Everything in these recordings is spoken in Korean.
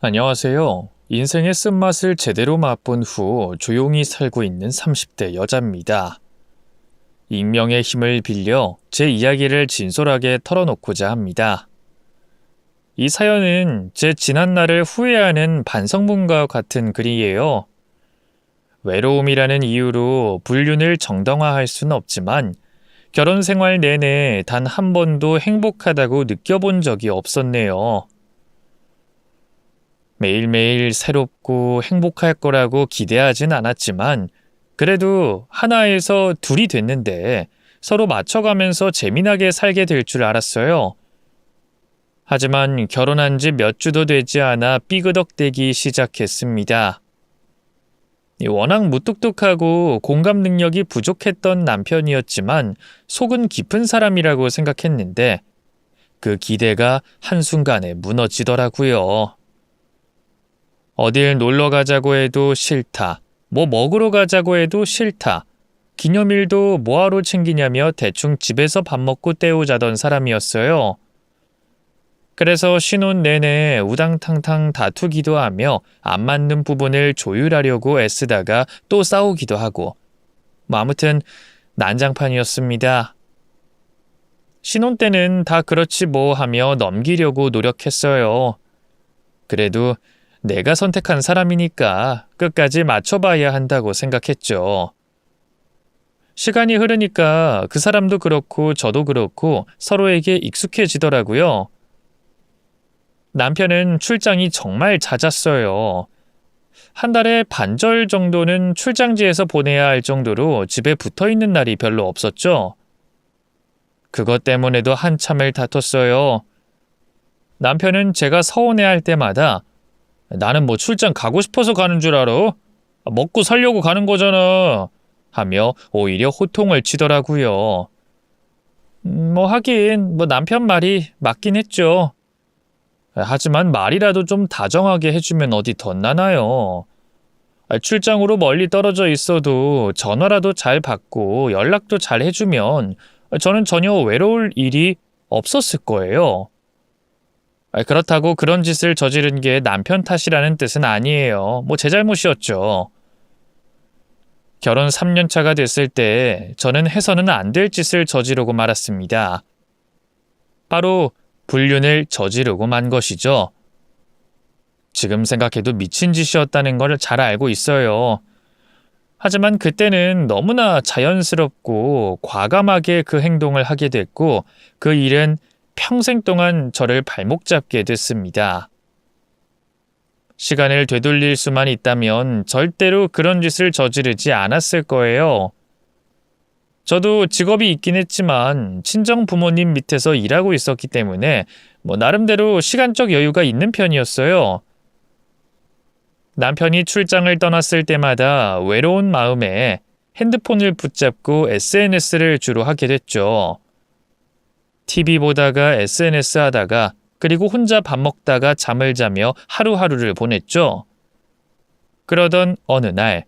안녕하세요. 인생의 쓴맛을 제대로 맛본 후 조용히 살고 있는 30대 여자입니다. 익명의 힘을 빌려 제 이야기를 진솔하게 털어놓고자 합니다. 이 사연은 제 지난날을 후회하는 반성문과 같은 글이에요. 외로움이라는 이유로 불륜을 정당화할 수는 없지만 결혼 생활 내내 단 한 번도 행복하다고 느껴본 적이 없었네요. 매일매일 새롭고 행복할 거라고 기대하진 않았지만 그래도 하나에서 둘이 됐는데 서로 맞춰가면서 재미나게 살게 될 줄 알았어요. 하지만 결혼한 지 몇 주도 되지 않아 삐그덕대기 시작했습니다. 워낙 무뚝뚝하고 공감 능력이 부족했던 남편이었지만 속은 깊은 사람이라고 생각했는데 그 기대가 한순간에 무너지더라고요. 어딜 놀러 가자고 해도 싫다. 뭐 먹으러 가자고 해도 싫다. 기념일도 뭐하러 챙기냐며 대충 집에서 밥 먹고 때우자던 사람이었어요. 그래서 신혼 내내 우당탕탕 다투기도 하며 안 맞는 부분을 조율하려고 애쓰다가 또 싸우기도 하고 아무튼 난장판이었습니다. 신혼 때는 다 그렇지 뭐 하며 넘기려고 노력했어요. 그래도 내가 선택한 사람이니까 끝까지 맞춰봐야 한다고 생각했죠. 시간이 흐르니까 그 사람도 그렇고 저도 그렇고 서로에게 익숙해지더라고요. 남편은 출장이 정말 잦았어요. 한 달에 반절 정도는 출장지에서 보내야 할 정도로 집에 붙어 있는 날이 별로 없었죠. 그것 때문에도 한참을 다퉜어요. 남편은 제가 서운해할 때마다 나는 뭐 출장 가고 싶어서 가는 줄 알아? 먹고 살려고 가는 거잖아. 하며 오히려 호통을 치더라고요. 하긴 남편 말이 맞긴 했죠. 하지만 말이라도 좀 다정하게 해주면 어디 덧나나요. 출장으로 멀리 떨어져 있어도 전화라도 잘 받고 연락도 잘 해주면 저는 전혀 외로울 일이 없었을 거예요. 그렇다고 그런 짓을 저지른 게 남편 탓이라는 뜻은 아니에요. 제 잘못이었죠. 결혼 3년 차가 됐을 때 저는 해서는 안 될 짓을 저지르고 말았습니다. 바로 불륜을 저지르고 만 것이죠. 지금 생각해도 미친 짓이었다는 걸 잘 알고 있어요. 하지만 그때는 너무나 자연스럽고 과감하게 그 행동을 하게 됐고 그 일은 평생 동안 저를 발목 잡게 됐습니다. 시간을 되돌릴 수만 있다면 절대로 그런 짓을 저지르지 않았을 거예요. 저도 직업이 있긴 했지만 친정 부모님 밑에서 일하고 있었기 때문에 나름대로 시간적 여유가 있는 편이었어요. 남편이 출장을 떠났을 때마다 외로운 마음에 핸드폰을 붙잡고 SNS를 주로 하게 됐죠. TV 보다가 SNS 하다가 그리고 혼자 밥 먹다가 잠을 자며 하루하루를 보냈죠. 그러던 어느 날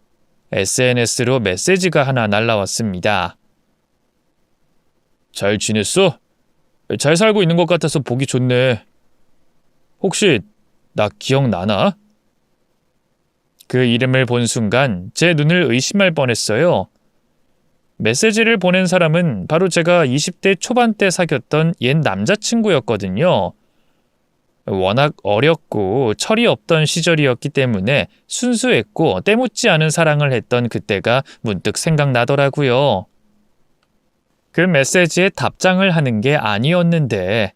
SNS로 메시지가 하나 날라왔습니다. 잘 지냈어? 잘 살고 있는 것 같아서 보기 좋네. 혹시 나 기억나나? 그 이름을 본 순간 제 눈을 의심할 뻔했어요. 메시지를 보낸 사람은 바로 제가 20대 초반 때 사귀었던 옛 남자친구였거든요. 워낙 어렸고 철이 없던 시절이었기 때문에 순수했고 때묻지 않은 사랑을 했던 그때가 문득 생각나더라고요. 그 메시지에 답장을 하는 게 아니었는데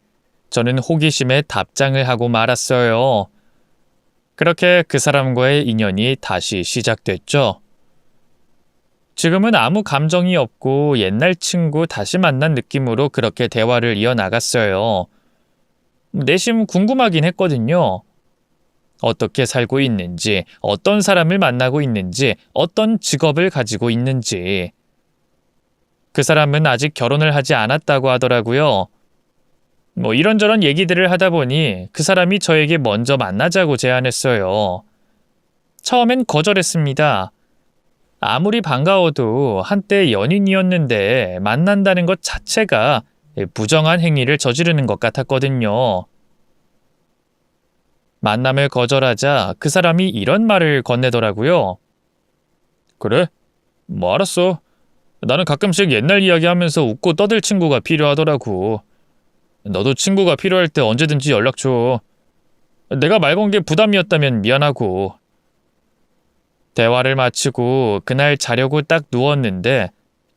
저는 호기심에 답장을 하고 말았어요. 그렇게 그 사람과의 인연이 다시 시작됐죠. 지금은 아무 감정이 없고 옛날 친구 다시 만난 느낌으로 그렇게 대화를 이어나갔어요. 내심 궁금하긴 했거든요. 어떻게 살고 있는지, 어떤 사람을 만나고 있는지, 어떤 직업을 가지고 있는지. 그 사람은 아직 결혼을 하지 않았다고 하더라고요. 이런저런 얘기들을 하다 보니 그 사람이 저에게 먼저 만나자고 제안했어요. 처음엔 거절했습니다. 아무리 반가워도 한때 연인이었는데 만난다는 것 자체가 부정한 행위를 저지르는 것 같았거든요. 만남을 거절하자 그 사람이 이런 말을 건네더라고요. 그래? 뭐 알았어. 나는 가끔씩 옛날 이야기하면서 웃고 떠들 친구가 필요하더라고. 너도 친구가 필요할 때 언제든지 연락 줘. 내가 말 건 게 부담이었다면 미안하고. 대화를 마치고 그날 자려고 딱 누웠는데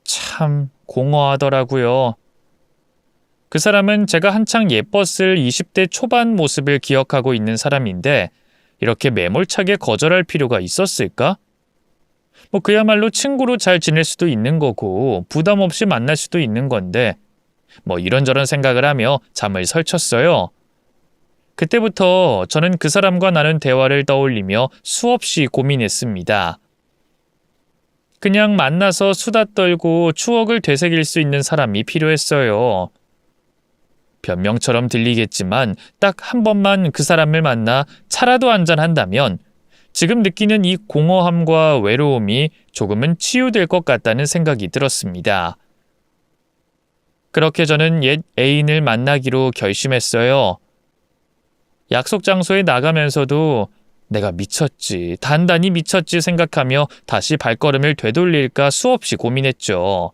참 공허하더라고요. 그 사람은 제가 한창 예뻤을 20대 초반 모습을 기억하고 있는 사람인데 이렇게 매몰차게 거절할 필요가 있었을까? 그야말로 친구로 잘 지낼 수도 있는 거고 부담 없이 만날 수도 있는 건데 이런저런 생각을 하며 잠을 설쳤어요. 그때부터 저는 그 사람과 나눈 대화를 떠올리며 수없이 고민했습니다. 그냥 만나서 수다 떨고 추억을 되새길 수 있는 사람이 필요했어요. 변명처럼 들리겠지만 딱 한 번만 그 사람을 만나 차라도 한잔한다면 지금 느끼는 이 공허함과 외로움이 조금은 치유될 것 같다는 생각이 들었습니다. 그렇게 저는 옛 애인을 만나기로 결심했어요. 약속 장소에 나가면서도 내가 미쳤지, 단단히 미쳤지 생각하며 다시 발걸음을 되돌릴까 수없이 고민했죠.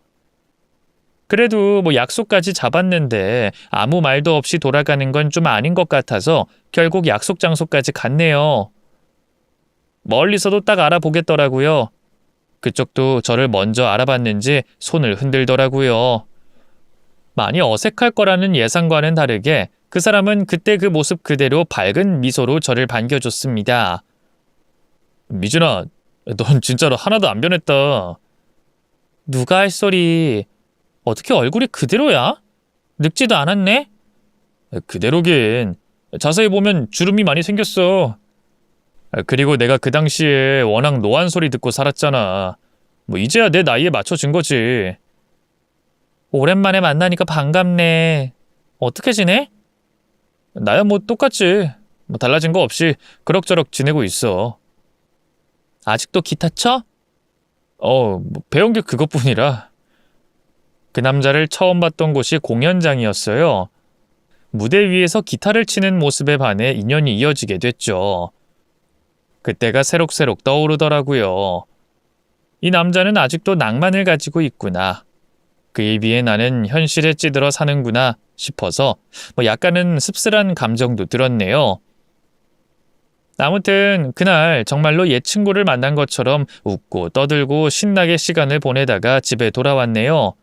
그래도 약속까지 잡았는데 아무 말도 없이 돌아가는 건 좀 아닌 것 같아서 결국 약속 장소까지 갔네요. 멀리서도 딱 알아보겠더라고요. 그쪽도 저를 먼저 알아봤는지 손을 흔들더라고요. 많이 어색할 거라는 예상과는 다르게 그 사람은 그때 그 모습 그대로 밝은 미소로 저를 반겨줬습니다. 미준아, 넌 진짜로 하나도 안 변했다. 누가 할 소리. 어떻게 얼굴이 그대로야? 늙지도 않았네? 그대로긴. 자세히 보면 주름이 많이 생겼어. 그리고 내가 그 당시에 워낙 노안 소리 듣고 살았잖아. 이제야 내 나이에 맞춰진 거지. 오랜만에 만나니까 반갑네. 어떻게 지내? 나야 똑같지. 달라진 거 없이 그럭저럭 지내고 있어. 아직도 기타 쳐? 배운 게 그것뿐이라. 그 남자를 처음 봤던 곳이 공연장이었어요. 무대 위에서 기타를 치는 모습에 반해 인연이 이어지게 됐죠. 그때가 새록새록 떠오르더라고요. 이 남자는 아직도 낭만을 가지고 있구나. 그에 비해 나는 현실에 찌들어 사는구나 싶어서 약간은 씁쓸한 감정도 들었네요. 아무튼 그날 정말로 옛 친구를 만난 것처럼 웃고 떠들고 신나게 시간을 보내다가 집에 돌아왔네요.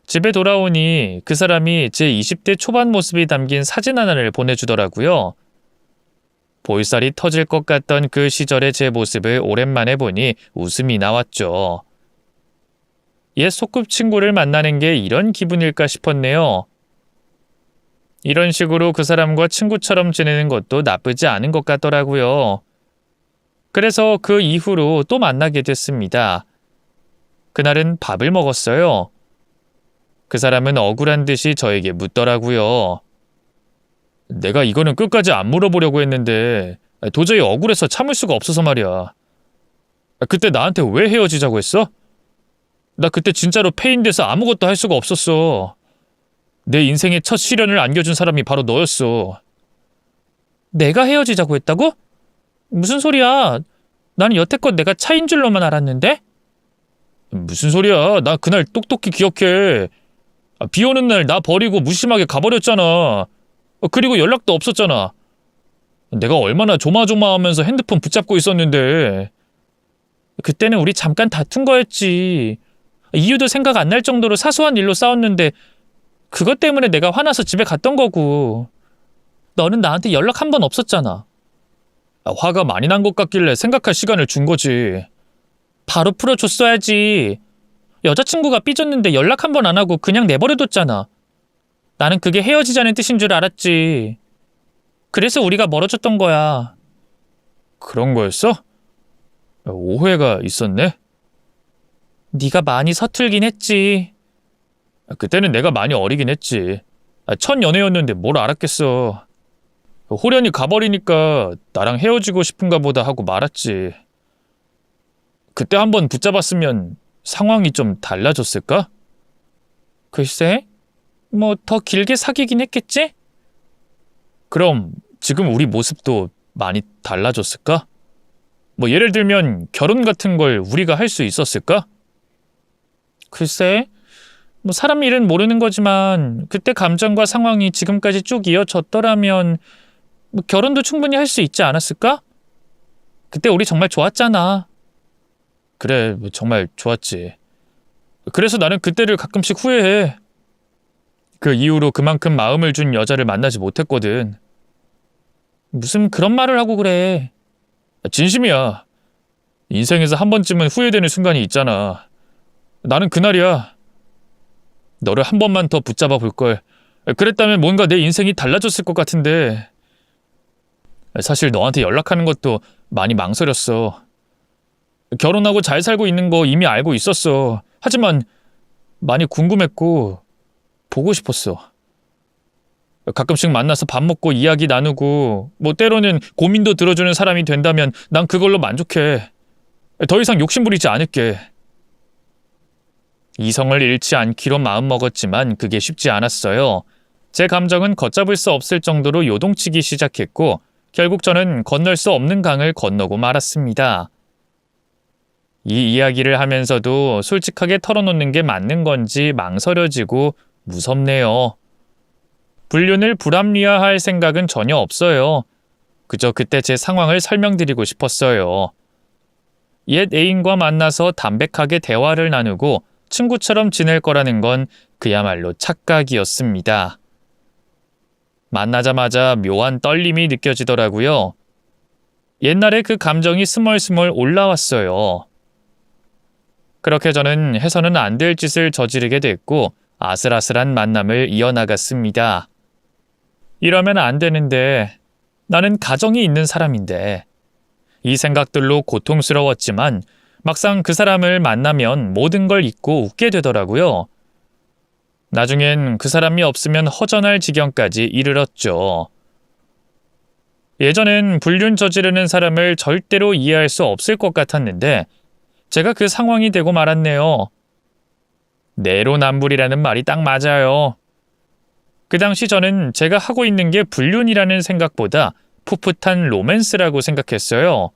집에 돌아오니 그 사람이 제 20대 초반 모습이 담긴 사진 하나를 보내주더라고요. 볼살이 터질 것 같던 그 시절의 제 모습을 오랜만에 보니 웃음이 나왔죠. 옛 소꿉친구를 만나는 게 이런 기분일까 싶었네요. 이런 식으로 그 사람과 친구처럼 지내는 것도 나쁘지 않은 것 같더라고요. 그래서 그 이후로 또 만나게 됐습니다. 그날은 밥을 먹었어요. 그 사람은 억울한 듯이 저에게 묻더라고요. 내가 이거는 끝까지 안 물어보려고 했는데 도저히 억울해서 참을 수가 없어서 말이야. 그때 나한테 왜 헤어지자고 했어? 나 그때 진짜로 폐인돼서 아무것도 할 수가 없었어. 내 인생의 첫 시련을 안겨준 사람이 바로 너였어. 내가 헤어지자고 했다고? 무슨 소리야? 나는 여태껏 내가 차인 줄로만 알았는데? 무슨 소리야? 나 그날 똑똑히 기억해. 비 오는 날 나 버리고 무심하게 가버렸잖아. 그리고 연락도 없었잖아. 내가 얼마나 조마조마하면서 핸드폰 붙잡고 있었는데. 그때는 우리 잠깐 다툰 거였지. 이유도 생각 안 날 정도로 사소한 일로 싸웠는데 그것 때문에 내가 화나서 집에 갔던 거고. 너는 나한테 연락 한 번 없었잖아. 화가 많이 난 것 같길래 생각할 시간을 준 거지. 바로 풀어줬어야지. 여자친구가 삐졌는데 연락 한 번 안 하고 그냥 내버려뒀잖아. 나는 그게 헤어지자는 뜻인 줄 알았지. 그래서 우리가 멀어졌던 거야. 그런 거였어? 오해가 있었네? 네가 많이 서툴긴 했지. 그때는 내가 많이 어리긴 했지. 첫 연애였는데 뭘 알았겠어. 호련이 가버리니까 나랑 헤어지고 싶은가 보다 하고 말았지. 그때 한번 붙잡았으면 상황이 좀 달라졌을까? 글쎄, 더 길게 사귀긴 했겠지? 그럼 지금 우리 모습도 많이 달라졌을까? 뭐 예를 들면 결혼 같은 걸 우리가 할 수 있었을까? 글쎄, 뭐 사람 일은 모르는 거지만 그때 감정과 상황이 지금까지 쭉 이어졌더라면 뭐 결혼도 충분히 할 수 있지 않았을까? 그때 우리 정말 좋았잖아. 그래, 정말 좋았지. 그래서 나는 그때를 가끔씩 후회해. 그 이후로 그만큼 마음을 준 여자를 만나지 못했거든. 무슨 그런 말을 하고 그래. 진심이야. 인생에서 한 번쯤은 후회되는 순간이 있잖아. 나는 그날이야. 너를 한 번만 더 붙잡아 볼걸. 그랬다면 뭔가 내 인생이 달라졌을 것 같은데. 사실 너한테 연락하는 것도 많이 망설였어. 결혼하고 잘 살고 있는 거 이미 알고 있었어. 하지만 많이 궁금했고 보고 싶었어. 가끔씩 만나서 밥 먹고 이야기 나누고 뭐 때로는 고민도 들어주는 사람이 된다면 난 그걸로 만족해. 더 이상 욕심 부리지 않을게. 이성을 잃지 않기로 마음먹었지만 그게 쉽지 않았어요. 제 감정은 걷잡을 수 없을 정도로 요동치기 시작했고 결국 저는 건널 수 없는 강을 건너고 말았습니다. 이 이야기를 하면서도 솔직하게 털어놓는 게 맞는 건지 망설여지고 무섭네요. 불륜을 불합리화할 생각은 전혀 없어요. 그저 그때 제 상황을 설명드리고 싶었어요. 옛 애인과 만나서 담백하게 대화를 나누고 친구처럼 지낼 거라는 건 그야말로 착각이었습니다. 만나자마자 묘한 떨림이 느껴지더라고요. 옛날에 그 감정이 스멀스멀 올라왔어요. 그렇게 저는 해서는 안 될 짓을 저지르게 됐고 아슬아슬한 만남을 이어나갔습니다. 이러면 안 되는데 나는 가정이 있는 사람인데 이 생각들로 고통스러웠지만 막상 그 사람을 만나면 모든 걸 잊고 웃게 되더라고요. 나중엔 그 사람이 없으면 허전할 지경까지 이르렀죠. 예전엔 불륜 저지르는 사람을 절대로 이해할 수 없을 것 같았는데 제가 그 상황이 되고 말았네요. 내로남불이라는 말이 딱 맞아요. 그 당시 저는 제가 하고 있는 게 불륜이라는 생각보다 풋풋한 로맨스라고 생각했어요.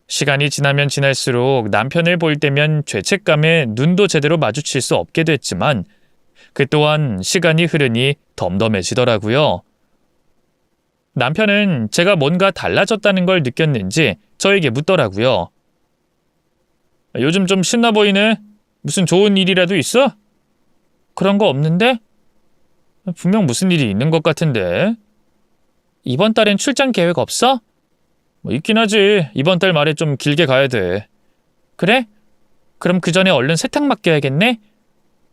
시간이 지나면 지날수록 남편을 볼 때면 죄책감에 눈도 제대로 마주칠 수 없게 됐지만 그 또한 시간이 흐르니 덤덤해지더라고요. 남편은 제가 뭔가 달라졌다는 걸 느꼈는지 저에게 묻더라고요. 요즘 좀 신나 보이네? 무슨 좋은 일이라도 있어? 그런 거 없는데? 분명 무슨 일이 있는 것 같은데. 이번 달엔 출장 계획 없어? 있긴 하지. 이번 달 말에 좀 길게 가야 돼. 그래? 그럼 그 전에 얼른 세탁 맡겨야겠네?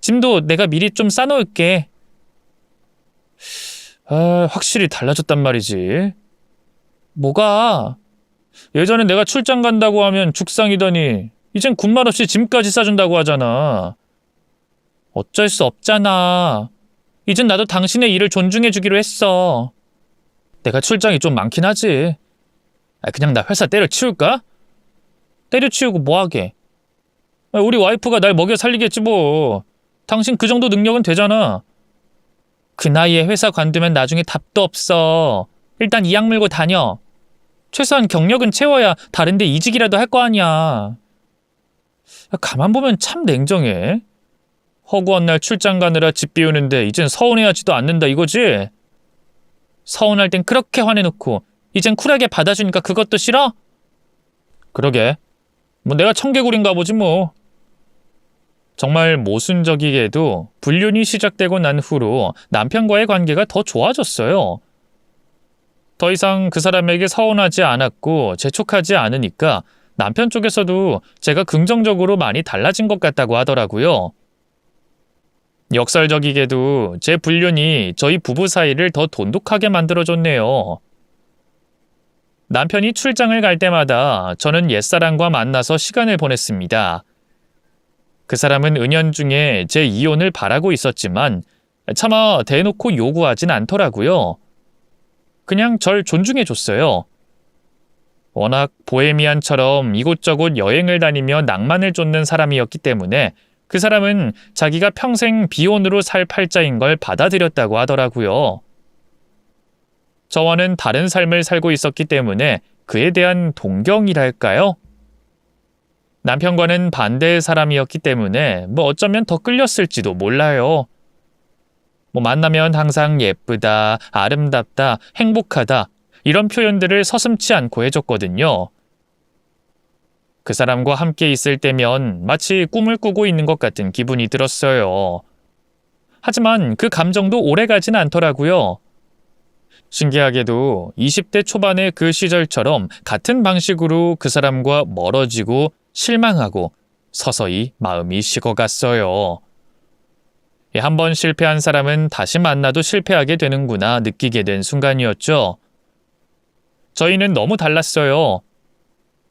짐도 내가 미리 좀 싸놓을게. 확실히 달라졌단 말이지. 뭐가? 예전엔 내가 출장 간다고 하면 죽상이더니 이젠 군말 없이 짐까지 싸준다고 하잖아. 어쩔 수 없잖아. 이젠 나도 당신의 일을 존중해주기로 했어. 내가 출장이 좀 많긴 하지. 그냥 나 회사 때려치울까? 때려치우고 뭐하게? 우리 와이프가 날 먹여 살리겠지 뭐. 당신 그 정도 능력은 되잖아. 그 나이에 회사 관두면 나중에 답도 없어. 일단 이 약 물고 다녀. 최소한 경력은 채워야 다른 데 이직이라도 할 거 아니야. 가만 보면 참 냉정해. 허구한 날 출장 가느라 집 비우는데 이젠 서운해하지도 않는다 이거지? 서운할 땐 그렇게 화내놓고 이젠 쿨하게 받아주니까 그것도 싫어? 그러게. 뭐 내가 청개구리인가 보지 뭐. 정말 모순적이게도 불륜이 시작되고 난 후로 남편과의 관계가 더 좋아졌어요. 더 이상 그 사람에게 서운하지 않았고 재촉하지 않으니까 남편 쪽에서도 제가 긍정적으로 많이 달라진 것 같다고 하더라고요. 역설적이게도 제 불륜이 저희 부부 사이를 더 돈독하게 만들어줬네요. 남편이 출장을 갈 때마다 저는 옛사람과 만나서 시간을 보냈습니다. 그 사람은 은연중에 제 이혼을 바라고 있었지만 차마 대놓고 요구하진 않더라고요. 그냥 절 존중해줬어요. 워낙 보헤미안처럼 이곳저곳 여행을 다니며 낭만을 쫓는 사람이었기 때문에 그 사람은 자기가 평생 비혼으로 살 팔자인 걸 받아들였다고 하더라고요. 저와는 다른 삶을 살고 있었기 때문에 그에 대한 동경이랄까요? 남편과는 반대의 사람이었기 때문에 어쩌면 더 끌렸을지도 몰라요. 만나면 항상 예쁘다, 아름답다, 행복하다 이런 표현들을 서슴지 않고 해줬거든요. 그 사람과 함께 있을 때면 마치 꿈을 꾸고 있는 것 같은 기분이 들었어요. 하지만 그 감정도 오래가진 않더라고요. 신기하게도 20대 초반의 그 시절처럼 같은 방식으로 그 사람과 멀어지고 실망하고 서서히 마음이 식어갔어요. 한번 실패한 사람은 다시 만나도 실패하게 되는구나 느끼게 된 순간이었죠. 저희는 너무 달랐어요.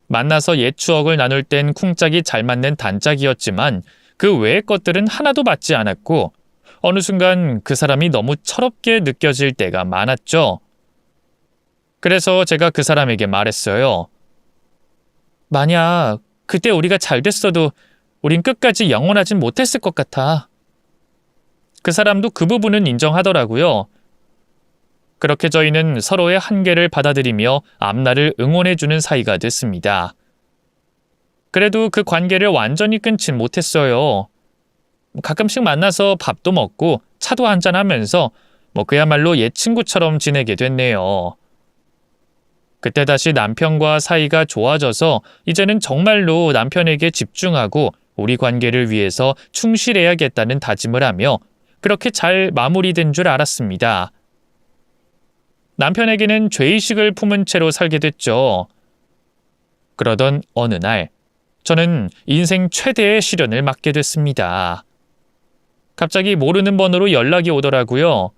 만나서 옛 추억을 나눌 땐 쿵짝이 잘 맞는 단짝이었지만 그 외의 것들은 하나도 맞지 않았고 어느 순간 그 사람이 너무 철없게 느껴질 때가 많았죠. 그래서 제가 그 사람에게 말했어요. 만약 그때 우리가 잘 됐어도 우린 끝까지 영원하진 못했을 것 같아. 그 사람도 그 부분은 인정하더라고요. 그렇게 저희는 서로의 한계를 받아들이며 앞날을 응원해주는 사이가 됐습니다. 그래도 그 관계를 완전히 끊진 못했어요. 가끔씩 만나서 밥도 먹고 차도 한잔하면서 그야말로 옛 친구처럼 지내게 됐네요. 그때 다시 남편과 사이가 좋아져서 이제는 정말로 남편에게 집중하고 우리 관계를 위해서 충실해야겠다는 다짐을 하며 그렇게 잘 마무리된 줄 알았습니다. 남편에게는 죄의식을 품은 채로 살게 됐죠. 그러던 어느 날 저는 인생 최대의 시련을 맞게 됐습니다. 갑자기 모르는 번호로 연락이 오더라고요.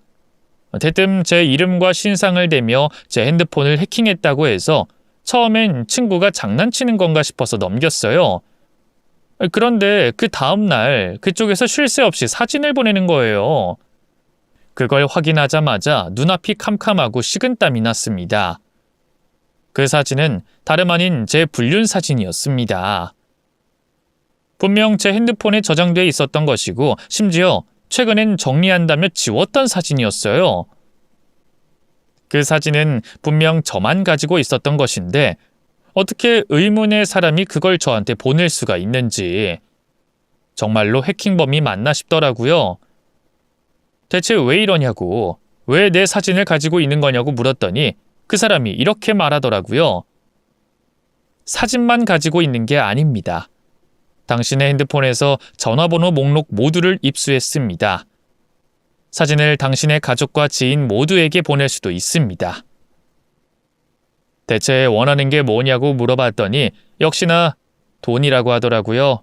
대뜸 제 이름과 신상을 대며 제 핸드폰을 해킹했다고 해서 처음엔 친구가 장난치는 건가 싶어서 넘겼어요. 그런데 그 다음 날 그쪽에서 쉴 새 없이 사진을 보내는 거예요. 그걸 확인하자마자 눈앞이 캄캄하고 식은땀이 났습니다. 그 사진은 다름 아닌 제 불륜 사진이었습니다. 분명 제 핸드폰에 저장돼 있었던 것이고 심지어 최근엔 정리한다며 지웠던 사진이었어요. 그 사진은 분명 저만 가지고 있었던 것인데 어떻게 의문의 사람이 그걸 저한테 보낼 수가 있는지 정말로 해킹범이 맞나 싶더라고요. 대체 왜 이러냐고, 왜 내 사진을 가지고 있는 거냐고 물었더니 그 사람이 이렇게 말하더라고요. 사진만 가지고 있는 게 아닙니다. 당신의 핸드폰에서 전화번호 목록 모두를 입수했습니다. 사진을 당신의 가족과 지인 모두에게 보낼 수도 있습니다. 대체 원하는 게 뭐냐고 물어봤더니 역시나 돈이라고 하더라고요.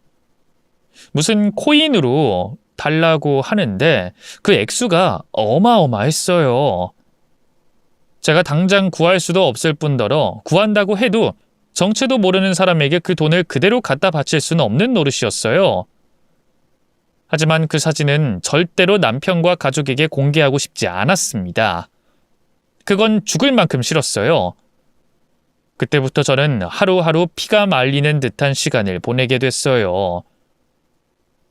무슨 코인으로 달라고 하는데 그 액수가 어마어마했어요. 제가 당장 구할 수도 없을 뿐더러 구한다고 해도 정체도 모르는 사람에게 그 돈을 그대로 갖다 바칠 수는 없는 노릇이었어요. 하지만 그 사진은 절대로 남편과 가족에게 공개하고 싶지 않았습니다. 그건 죽을 만큼 싫었어요. 그때부터 저는 하루하루 피가 말리는 듯한 시간을 보내게 됐어요.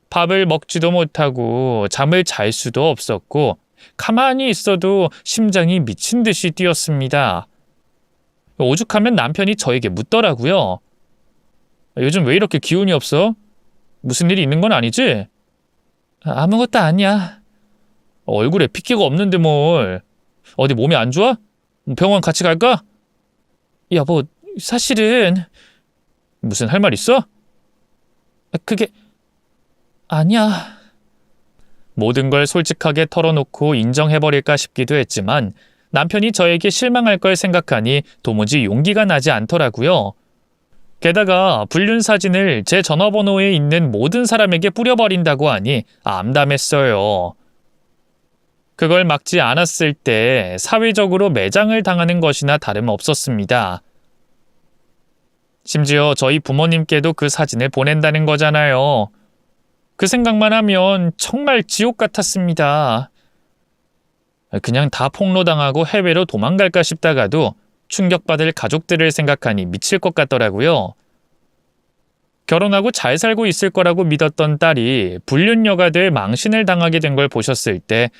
밥을 먹지도 못하고 잠을 잘 수도 없었고 가만히 있어도 심장이 미친 듯이 뛰었습니다. 오죽하면 남편이 저에게 묻더라고요. 요즘 왜 이렇게 기운이 없어? 무슨 일이 있는 건 아니지? 아무것도 아니야. 얼굴에 핏기가 없는데 뭘. 어디 몸이 안 좋아? 병원 같이 갈까? 여보, 사실은... 무슨 할 말 있어? 그게... 아니야. 모든 걸 솔직하게 털어놓고 인정해버릴까 싶기도 했지만 남편이 저에게 실망할 걸 생각하니 도무지 용기가 나지 않더라고요. 게다가 불륜 사진을 제 전화번호에 있는 모든 사람에게 뿌려버린다고 하니 암담했어요. 그걸 막지 않았을 때 사회적으로 매장을 당하는 것이나 다름없었습니다. 심지어 저희 부모님께도 그 사진을 보낸다는 거잖아요. 그 생각만 하면 정말 지옥 같았습니다. 그냥 다 폭로당하고 해외로 도망갈까 싶다가도 충격받을 가족들을 생각하니 미칠 것 같더라고요. 결혼하고 잘 살고 있을 거라고 믿었던 딸이 불륜녀가 돼 망신을 당하게 된 걸 보셨을 때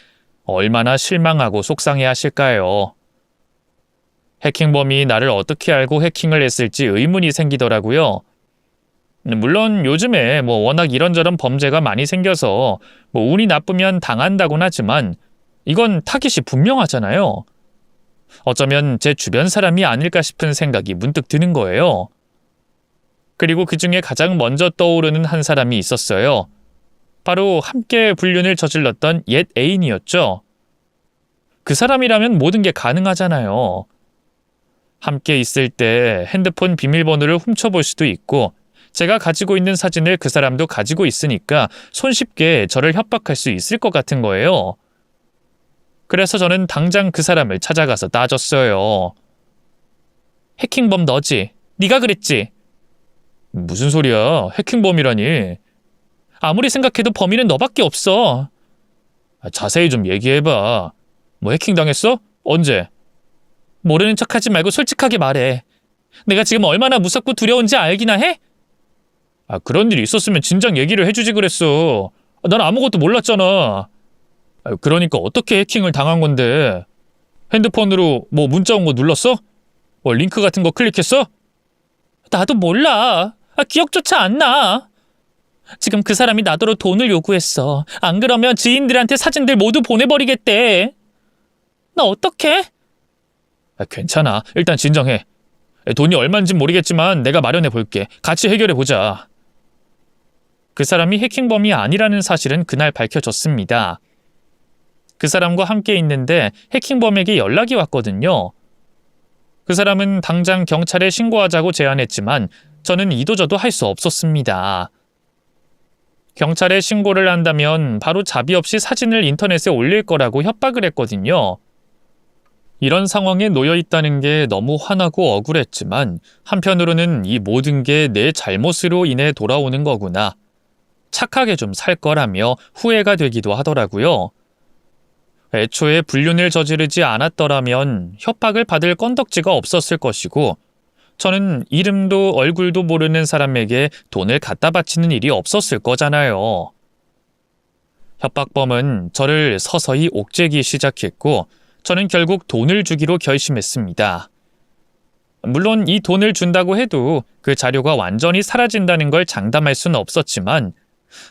얼마나 실망하고 속상해 하실까요? 해킹범이 나를 어떻게 알고 해킹을 했을지 의문이 생기더라고요. 물론 요즘에 워낙 이런저런 범죄가 많이 생겨서 운이 나쁘면 당한다곤 하지만 이건 타깃이 분명하잖아요. 어쩌면 제 주변 사람이 아닐까 싶은 생각이 문득 드는 거예요. 그리고 그 중에 가장 먼저 떠오르는 한 사람이 있었어요. 바로 함께 불륜을 저질렀던 옛 애인이었죠. 그 사람이라면 모든 게 가능하잖아요. 함께 있을 때 핸드폰 비밀번호를 훔쳐볼 수도 있고 제가 가지고 있는 사진을 그 사람도 가지고 있으니까 손쉽게 저를 협박할 수 있을 것 같은 거예요. 그래서 저는 당장 그 사람을 찾아가서 따졌어요. 해킹범 너지? 네가 그랬지? 무슨 소리야? 해킹범이라니. 아무리 생각해도 범인은 너밖에 없어. 자세히 좀 얘기해봐. 해킹당했어? 언제? 모르는 척하지 말고 솔직하게 말해. 내가 지금 얼마나 무섭고 두려운지 알기나 해? 그런 일이 있었으면 진작 얘기를 해주지 그랬어. 난 아무것도 몰랐잖아. 그러니까 어떻게 해킹을 당한 건데? 핸드폰으로 문자 온 거 눌렀어? 링크 같은 거 클릭했어? 나도 몰라. 기억조차 안 나. 지금 그 사람이 나더러 돈을 요구했어. 안 그러면 지인들한테 사진들 모두 보내버리겠대. 나 어떡해? 괜찮아. 일단 진정해. 돈이 얼마인진 모르겠지만 내가 마련해 볼게. 같이 해결해 보자. 그 사람이 해킹범이 아니라는 사실은 그날 밝혀졌습니다. 그 사람과 함께 있는데 해킹범에게 연락이 왔거든요. 그 사람은 당장 경찰에 신고하자고 제안했지만 저는 이도저도 할 수 없었습니다. 경찰에 신고를 한다면 바로 자비 없이 사진을 인터넷에 올릴 거라고 협박을 했거든요. 이런 상황에 놓여 있다는 게 너무 화나고 억울했지만 한편으로는 이 모든 게 내 잘못으로 인해 돌아오는 거구나. 착하게 좀 살 거라며 후회가 되기도 하더라고요. 애초에 불륜을 저지르지 않았더라면 협박을 받을 건덕지가 없었을 것이고 저는 이름도 얼굴도 모르는 사람에게 돈을 갖다 바치는 일이 없었을 거잖아요. 협박범은 저를 서서히 옥죄기 시작했고 저는 결국 돈을 주기로 결심했습니다. 물론 이 돈을 준다고 해도 그 자료가 완전히 사라진다는 걸 장담할 수는 없었지만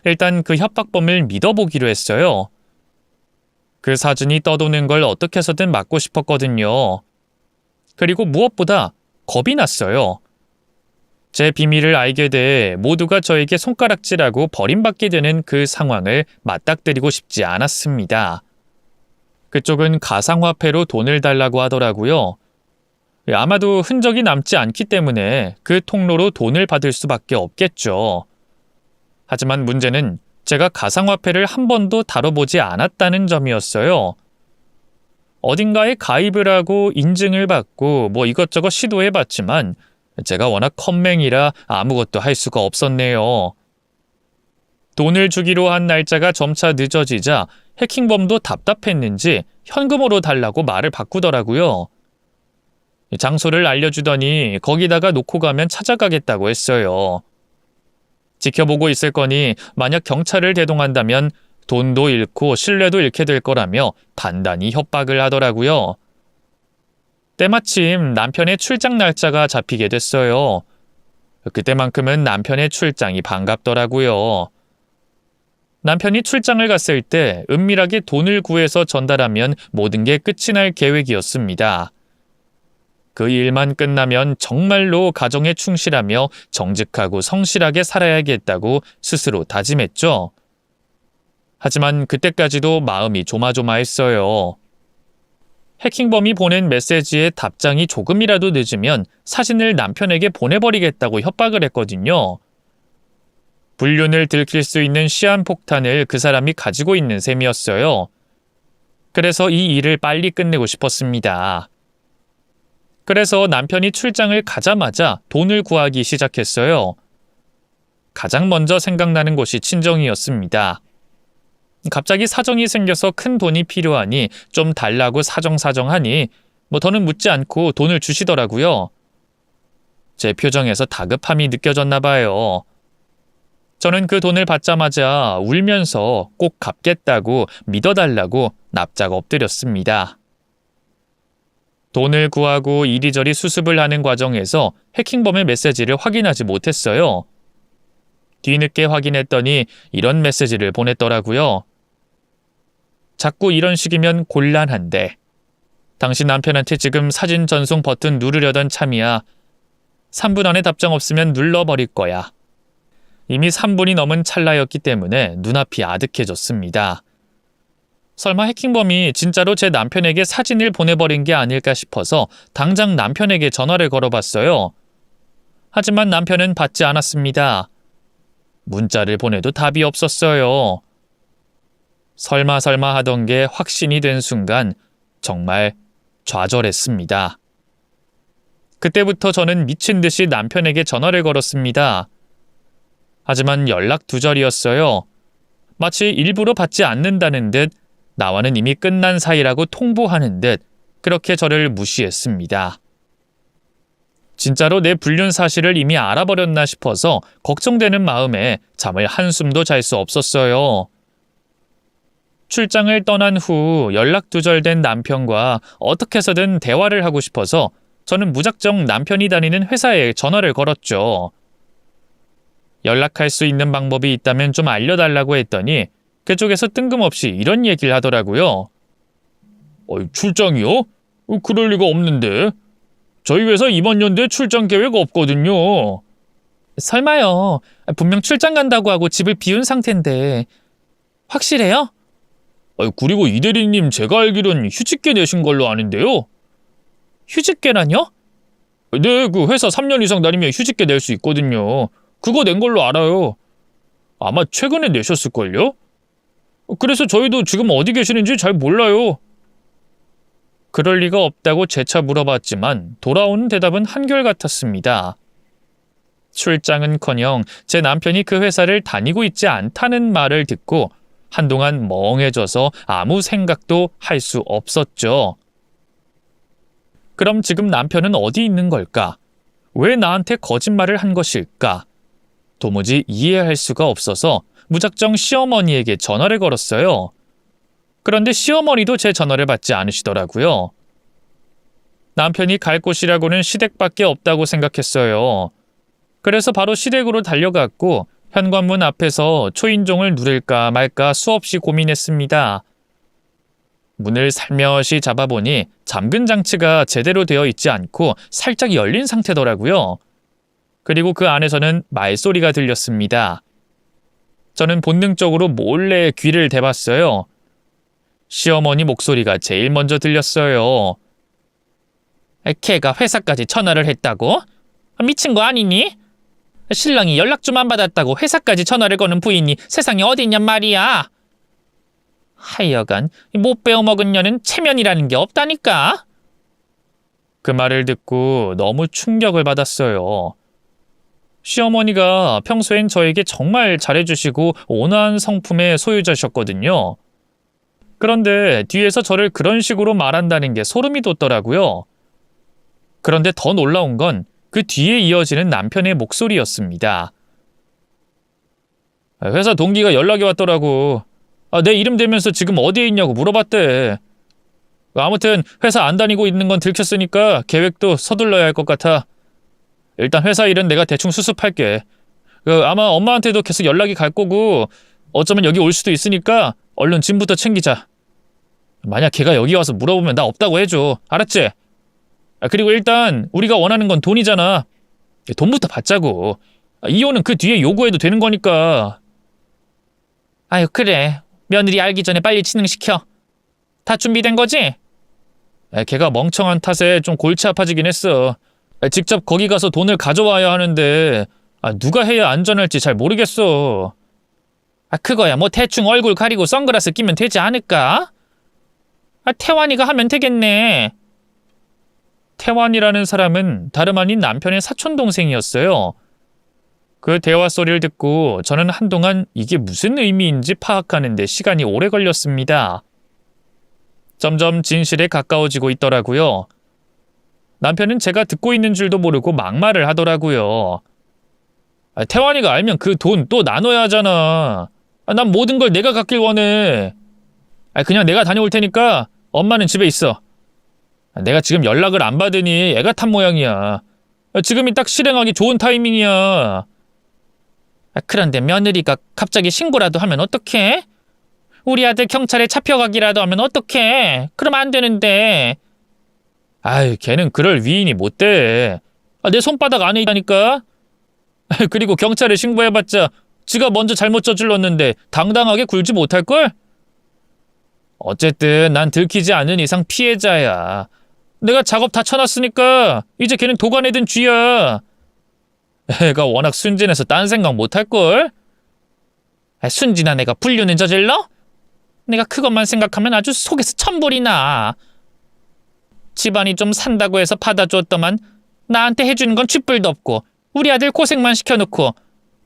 일단 그 협박범을 믿어보기로 했어요. 그 사진이 떠도는 걸 어떻게 해서든 막고 싶었거든요. 그리고 무엇보다 겁이 났어요. 제 비밀을 알게 돼 모두가 저에게 손가락질하고 버림받게 되는 그 상황을 맞닥뜨리고 싶지 않았습니다. 그쪽은 가상화폐로 돈을 달라고 하더라고요. 아마도 흔적이 남지 않기 때문에 그 통로로 돈을 받을 수밖에 없겠죠. 하지만 문제는 제가 가상화폐를 한 번도 다뤄보지 않았다는 점이었어요. 어딘가에 가입을 하고 인증을 받고 이것저것 시도해봤지만 제가 워낙 컴맹이라 아무것도 할 수가 없었네요. 돈을 주기로 한 날짜가 점차 늦어지자 해킹범도 답답했는지 현금으로 달라고 말을 바꾸더라고요. 장소를 알려주더니 거기다가 놓고 가면 찾아가겠다고 했어요. 지켜보고 있을 거니 만약 경찰을 대동한다면 돈도 잃고 신뢰도 잃게 될 거라며 단단히 협박을 하더라고요. 때마침 남편의 출장 날짜가 잡히게 됐어요. 그때만큼은 남편의 출장이 반갑더라고요. 남편이 출장을 갔을 때 은밀하게 돈을 구해서 전달하면 모든 게 끝이 날 계획이었습니다. 그 일만 끝나면 정말로 가정에 충실하며 정직하고 성실하게 살아야겠다고 스스로 다짐했죠. 하지만 그때까지도 마음이 조마조마했어요. 해킹범이 보낸 메시지에 답장이 조금이라도 늦으면 사진을 남편에게 보내버리겠다고 협박을 했거든요. 불륜을 들킬 수 있는 시한폭탄을 그 사람이 가지고 있는 셈이었어요. 그래서 이 일을 빨리 끝내고 싶었습니다. 그래서 남편이 출장을 가자마자 돈을 구하기 시작했어요. 가장 먼저 생각나는 곳이 친정이었습니다. 갑자기 사정이 생겨서 큰 돈이 필요하니 좀 달라고 사정하니 더는 묻지 않고 돈을 주시더라고요. 제 표정에서 다급함이 느껴졌나 봐요. 저는 그 돈을 받자마자 울면서 꼭 갚겠다고 믿어달라고 납작 엎드렸습니다. 돈을 구하고 이리저리 수습을 하는 과정에서 해킹범의 메시지를 확인하지 못했어요. 뒤늦게 확인했더니 이런 메시지를 보냈더라고요. 자꾸 이런 식이면 곤란한데. 당신 남편한테 지금 사진 전송 버튼 누르려던 참이야. 3분 안에 답장 없으면 눌러버릴 거야. 이미 3분이 넘은 찰나였기 때문에 눈앞이 아득해졌습니다. 설마 해킹범이 진짜로 제 남편에게 사진을 보내버린 게 아닐까 싶어서 당장 남편에게 전화를 걸어봤어요. 하지만 남편은 받지 않았습니다. 문자를 보내도 답이 없었어요. 설마 하던 게 확신이 된 순간 정말 좌절했습니다. 그때부터 저는 미친 듯이 남편에게 전화를 걸었습니다. 하지만 연락 두절이었어요. 마치 일부러 받지 않는다는 듯 나와는 이미 끝난 사이라고 통보하는 듯 그렇게 저를 무시했습니다. 진짜로 내 불륜 사실을 이미 알아버렸나 싶어서 걱정되는 마음에 잠을 한숨도 잘 수 없었어요. 출장을 떠난 후 연락 두절된 남편과 어떻게 해서든 대화를 하고 싶어서 저는 무작정 남편이 다니는 회사에 전화를 걸었죠. 연락할 수 있는 방법이 있다면 좀 알려달라고 했더니 그쪽에서 뜬금없이 이런 얘기를 하더라고요. 출장이요? 그럴 리가 없는데. 저희 회사 이번 연도에 출장 계획 없거든요. 설마요. 분명 출장 간다고 하고 집을 비운 상태인데. 확실해요? 그리고 이 대리님 제가 알기론 휴직계 내신 걸로 아는데요. 휴직계라뇨? 네, 그 회사 3년 이상 다니면 휴직계 낼 수 있거든요. 그거 낸 걸로 알아요. 아마 최근에 내셨을걸요? 그래서 저희도 지금 어디 계시는지 잘 몰라요. 그럴 리가 없다고 재차 물어봤지만 돌아오는 대답은 한결같았습니다. 출장은커녕 제 남편이 그 회사를 다니고 있지 않다는 말을 듣고 한동안 멍해져서 아무 생각도 할 수 없었죠. 그럼 지금 남편은 어디 있는 걸까? 왜 나한테 거짓말을 한 것일까? 도무지 이해할 수가 없어서 무작정 시어머니에게 전화를 걸었어요. 그런데 시어머니도 제 전화를 받지 않으시더라고요. 남편이 갈 곳이라고는 시댁밖에 없다고 생각했어요. 그래서 바로 시댁으로 달려갔고 현관문 앞에서 초인종을 누를까 말까 수없이 고민했습니다. 문을 살며시 잡아보니 잠근 장치가 제대로 되어 있지 않고 살짝 열린 상태더라고요. 그리고 그 안에서는 말소리가 들렸습니다. 저는 본능적으로 몰래 귀를 대봤어요. 시어머니 목소리가 제일 먼저 들렸어요. 걔가 회사까지 전화를 했다고? 미친 거 아니니? 신랑이 연락 좀 안 받았다고 회사까지 전화를 거는 부인이 세상에 어디 있냔 말이야. 하여간 못 배워먹은 년은 체면이라는 게 없다니까. 그 말을 듣고 너무 충격을 받았어요. 시어머니가 평소엔 저에게 정말 잘해주시고 온화한 성품의 소유자셨거든요. 그런데 뒤에서 저를 그런 식으로 말한다는 게 소름이 돋더라고요. 그런데 더 놀라운 건 그 뒤에 이어지는 남편의 목소리였습니다. 회사 동기가 연락이 왔더라고. 내 이름 대면서 지금 어디에 있냐고 물어봤대. 아무튼 회사 안 다니고 있는 건 들켰으니까 계획도 서둘러야 할 것 같아. 일단 회사 일은 내가 대충 수습할게. 아마 엄마한테도 계속 연락이 갈 거고 어쩌면 여기 올 수도 있으니까 얼른 짐부터 챙기자. 만약 걔가 여기 와서 물어보면 나 없다고 해줘. 알았지? 그리고 일단 우리가 원하는 건 돈이잖아. 돈부터 받자고. 이혼은 그 뒤에 요구해도 되는 거니까. 아유 그래. 며느리 알기 전에 빨리 진행시켜. 다 준비된 거지? 걔가 멍청한 탓에 좀 골치 아파지긴 했어. 직접 거기 가서 돈을 가져와야 하는데 누가 해야 안전할지 잘 모르겠어. 그거야 뭐 대충 얼굴 가리고 선글라스 끼면 되지 않을까? 태환이가 하면 되겠네. 태환이라는 사람은 다름 아닌 남편의 사촌동생이었어요. 그 대화 소리를 듣고 저는 한동안 이게 무슨 의미인지 파악하는 데 시간이 오래 걸렸습니다. 점점 진실에 가까워지고 있더라고요. 남편은 제가 듣고 있는 줄도 모르고 막말을 하더라고요. 태환이가 알면 그 돈 또 나눠야 하잖아. 난 모든 걸 내가 갖길 원해. 그냥 내가 다녀올 테니까 엄마는 집에 있어. 내가 지금 연락을 안 받으니 애가 탄 모양이야. 지금이 딱 실행하기 좋은 타이밍이야. 그런데 며느리가 갑자기 신고라도 하면 어떡해? 우리 아들 경찰에 잡혀가기라도 하면 어떡해? 그럼 안 되는데. 아유, 걔는 그럴 위인이 못 돼. 내 손바닥 안에 있다니까. 그리고 경찰에 신고해봤자 지가 먼저 잘못 저질렀는데 당당하게 굴지 못할걸? 어쨌든 난 들키지 않은 이상 피해자야. 내가 작업 다 쳐놨으니까 이제 걔는 도관에든 쥐야. 애가 워낙 순진해서 딴 생각 못할걸? 순진한 애가 불륜을 저질러? 내가 그것만 생각하면 아주 속에서 천불이 나. 집안이 좀 산다고 해서 받아줬더만 나한테 해주는 건 쥐뿔도 없고 우리 아들 고생만 시켜놓고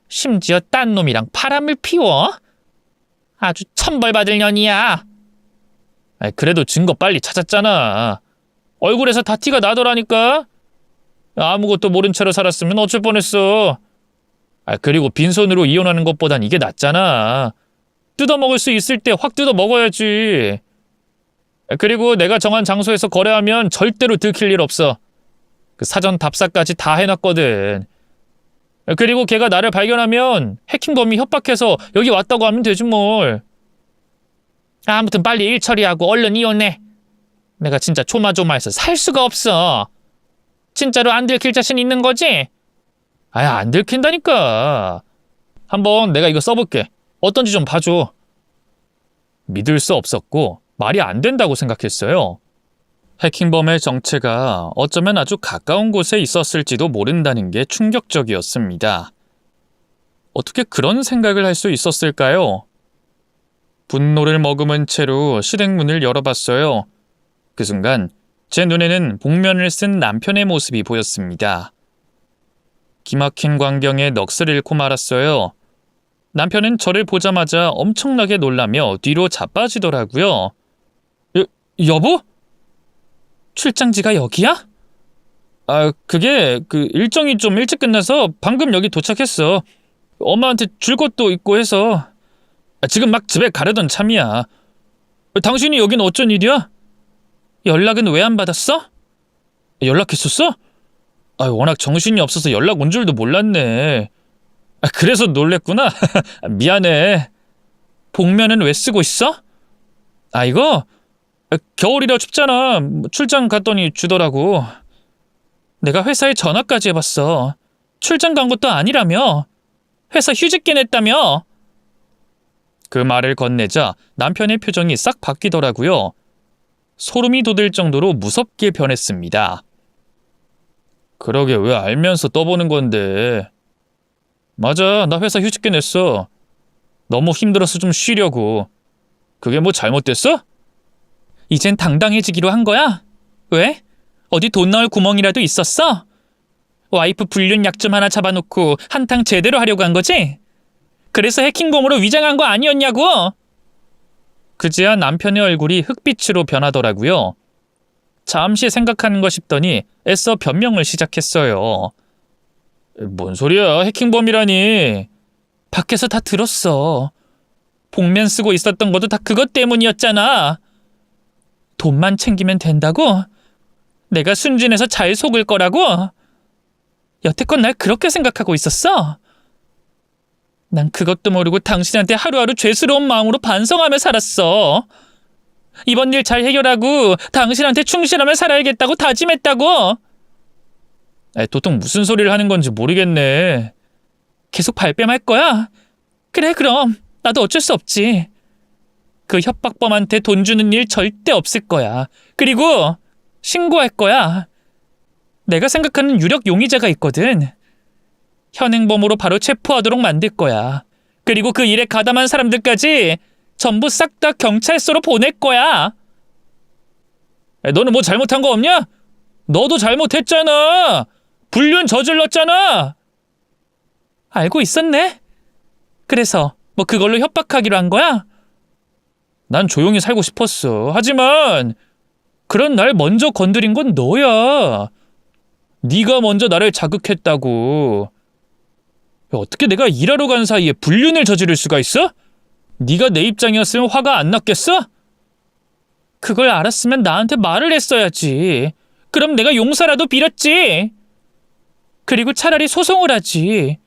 심지어 딴 놈이랑 바람을 피워? 아주 천벌받을 년이야. 그래도 증거 빨리 찾았잖아. 얼굴에서 다 티가 나더라니까. 아무것도 모른 채로 살았으면 어쩔 뻔했어. 그리고 빈손으로 이혼하는 것보단 이게 낫잖아. 뜯어먹을 수 있을 때 확 뜯어먹어야지. 그리고 내가 정한 장소에서 거래하면 절대로 들킬 일 없어. 그 사전 답사까지 다 해놨거든. 그리고 걔가 나를 발견하면 해킹범이 협박해서 여기 왔다고 하면 되지 뭘. 아무튼 빨리 일 처리하고 얼른 이혼해. 내가 진짜 조마조마해서 살 수가 없어. 진짜로 안 들킬 자신 있는 거지? 안 들킨다니까. 한번 내가 이거 써볼게. 어떤지 좀 봐줘. 믿을 수 없었고 말이 안 된다고 생각했어요. 해킹범의 정체가 어쩌면 아주 가까운 곳에 있었을지도 모른다는 게 충격적이었습니다. 어떻게 그런 생각을 할 수 있었을까요? 분노를 머금은 채로 실행문을 열어봤어요. 그 순간 제 눈에는 복면을 쓴 남편의 모습이 보였습니다. 기막힌 광경에 넋을 잃고 말았어요. 남편은 저를 보자마자 엄청나게 놀라며 뒤로 자빠지더라고요. 여보? 출장지가 여기야? 그게 일정이 좀 일찍 끝나서 방금 여기 도착했어. 엄마한테 줄 것도 있고 해서. 지금 막 집에 가려던 참이야. 당신이 여긴 어쩐 일이야? 연락은 왜 안 받았어? 연락했었어? 워낙 정신이 없어서 연락 온 줄도 몰랐네. 그래서 놀랬구나. 미안해. 복면은 왜 쓰고 있어? 이거 겨울이라 춥잖아. 출장 갔더니 주더라고. 내가 회사에 전화까지 해봤어. 출장 간 것도 아니라며. 회사 휴직계 냈다며. 그 말을 건네자 남편의 표정이 싹 바뀌더라고요. 소름이 돋을 정도로 무섭게 변했습니다. 그러게 왜 알면서 떠보는 건데. 맞아, 나 회사 휴직계 냈어. 너무 힘들어서 좀 쉬려고. 그게 뭐 잘못됐어? 이젠 당당해지기로 한 거야? 왜? 어디 돈 넣을 구멍이라도 있었어? 와이프 불륜 약점 하나 잡아놓고 한탕 제대로 하려고 한 거지? 그래서 해킹범으로 위장한 거 아니었냐고? 그제야 남편의 얼굴이 흑빛으로 변하더라고요. 잠시 생각하는가 싶더니 애써 변명을 시작했어요. 뭔 소리야, 해킹범이라니. 밖에서 다 들었어. 복면 쓰고 있었던 것도 다 그것 때문이었잖아. 돈만 챙기면 된다고? 내가 순진해서 잘 속을 거라고? 여태껏 날 그렇게 생각하고 있었어? 난 그것도 모르고 당신한테 하루하루 죄스러운 마음으로 반성하며 살았어. 이번 일 잘 해결하고 당신한테 충실하며 살아야겠다고 다짐했다고. 도통 무슨 소리를 하는 건지 모르겠네. 계속 발뺌할 거야? 그래, 그럼 나도 어쩔 수 없지. 그 협박범한테 돈 주는 일 절대 없을 거야. 그리고 신고할 거야. 내가 생각하는 유력 용의자가 있거든. 현행범으로 바로 체포하도록 만들 거야. 그리고 그 일에 가담한 사람들까지 전부 싹 다 경찰서로 보낼 거야. 너는 뭐 잘못한 거 없냐? 너도 잘못했잖아. 불륜 저질렀잖아. 알고 있었네. 그래서 뭐 그걸로 협박하기로 한 거야? 난 조용히 살고 싶었어. 하지만 그런 날 먼저 건드린 건 너야. 네가 먼저 나를 자극했다고. 어떻게 내가 일하러 간 사이에 불륜을 저지를 수가 있어? 네가 내 입장이었으면 화가 안 났겠어? 그걸 알았으면 나한테 말을 했어야지. 그럼 내가 용서라도 빌었지. 그리고 차라리 소송을 하지.